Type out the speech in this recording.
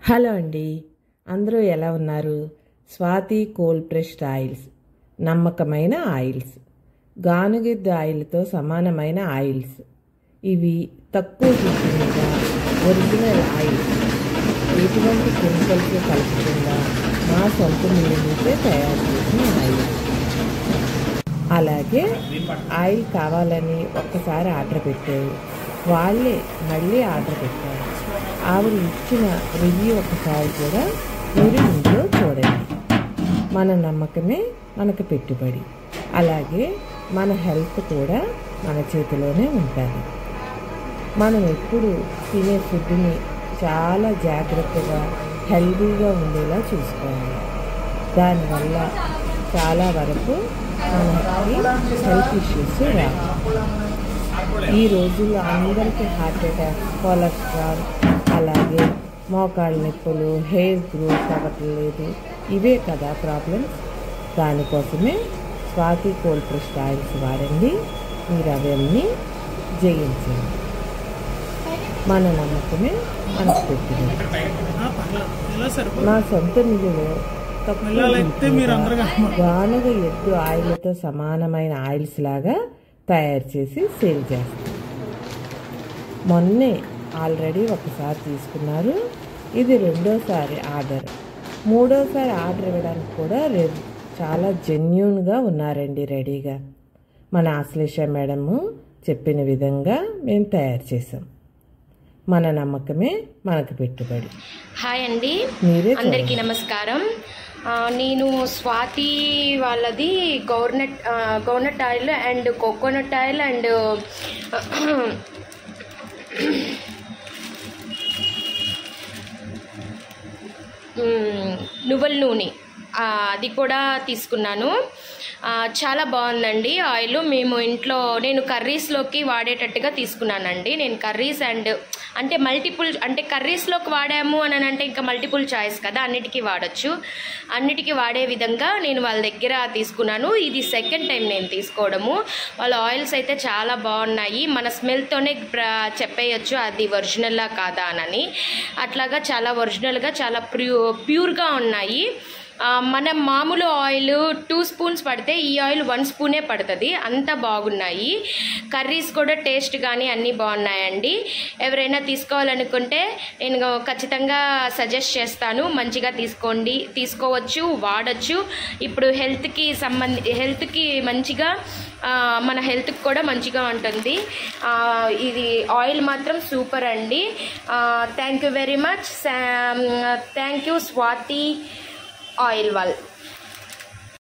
Hello అండి, అందరూ ఎలా ఉన్నారు? స్వాతి కోల్డ్ ప్రెస్డ్ ఆయిల్స్ నమ్మకమైన ఆయిల్స్, గానుగిద్ద ఆయిల్తో సమానమైన ఆయిల్స్. ఇవి తక్కువ హీట్ మీద ఒరిజినల్ ఆయిల్స్, ఎటువంటి కెమికల్స్ కలపకుండా మా సొంత నీళ్ళ నుంచే తయారు చేసిన ఆయిల్. అలాగే ఆయిల్ కావాలని ఒక్కసారి ఆర్డర్ పెట్టారు, వాళ్ళే మళ్ళీ ఆర్డర్ పెట్టారు. ఆవిడ ఇచ్చిన రివ్యూ ఒకసారి కూడా మీరు ఇంట్లో చూడండి. మన నమ్మకమే మనకు పెట్టుబడి. అలాగే మన హెల్త్ కూడా మన చేతిలోనే ఉంటుంది. మనం ఎప్పుడు తినే ఫుడ్ని చాలా జాగ్రత్తగా హెల్తీగా ఉండేలా చూసుకోవాలి. దానివల్ల చాలా వరకు మనకి హెల్త్ ఇష్యూస్ రావు. ఈ రోజుల్లో అందరికీ హార్ట్ అటాక్, కొలెస్ట్రాల్, అలాగే మోకాళ్ళ నొప్పులు, హెయిర్ గ్రోత్ అవ్వట్లేదు, ఇవే కదా ప్రాబ్లమ్స్. దానికోసమే స్వాతి కోల్డ్ ప్రెస్డ్ ఆయిల్స్ వాడండి. మీరు అవన్నీ జయించండి. మన నమ్మకమే మనకు పెట్టింది. నా సొంత నిలులో గానుగ ఎద్దు ఆయిల్తో సమానమైన ఆయిల్స్ లాగా తయారు చేసి సేల్ చేస్తాం. మొన్నే ఆల్రెడీ ఒకసారి తీసుకున్నారు, ఇది రెండోసారి ఆర్డర్. మూడోసారి ఆర్డర్ ఇవ్వడానికి కూడా చాలా జెన్యూన్గా ఉన్నారండి, రెడీగా. మన ఆశ్లేష మేడము చెప్పిన విధంగా మేము తయారు చేసాం. మన నమ్మకమే మనకు పెట్టుబడి. హాయ్ అండి, అందరికీ నమస్కారం. నేను స్వాతి వాళ్ళది groundnut oil and coconut oil and నువ్వుల నూనె అది కూడా తీసుకున్నాను. చాలా బాగుందండి ఆయిల్. మేము ఇంట్లో నేను కర్రీస్లోకి వాడేటట్టుగా తీసుకున్నానండి. నేను కర్రీస్ అంటే మల్టిపుల్, అంటే కర్రీస్లోకి వాడాము అని అంటే ఇంకా మల్టిపుల్ చాయిస్ కదా, అన్నిటికీ వాడచ్చు. అన్నిటికీ వాడే విధంగా నేను వాళ్ళ దగ్గర తీసుకున్నాను. ఇది సెకండ్ టైం నేను తీసుకోవడము. వాళ్ళ ఆయిల్స్ అయితే చాలా బాగున్నాయి. మన స్మెల్తోనే చెప్పేయచ్చు అది ఒరిజినల్లా కాదా అని. అట్లాగా చాలా ఒరిజినల్గా చాలా ప్యూర్గా ఉన్నాయి. మన మామూలు ఆయిల్ 2 స్పూన్స్ పడితే ఈ ఆయిల్ 1 స్పూనే పడుతుంది. అంత బాగున్నాయి. కర్రీస్ కూడా టేస్ట్ కానీ అన్నీ బాగున్నాయండి. ఎవరైనా తీసుకోవాలనుకుంటే నేను ఖచ్చితంగా సజెస్ట్ చేస్తాను. మంచిగా తీసుకోవచ్చు, వాడచ్చు. ఇప్పుడు హెల్త్కి మంచిగా, మన హెల్త్కి కూడా మంచిగా ఉంటుంది. ఇది ఆయిల్ మాత్రం సూపర్ అండి. Thank you very much. Thank you Swathi oil వాళ్ళు.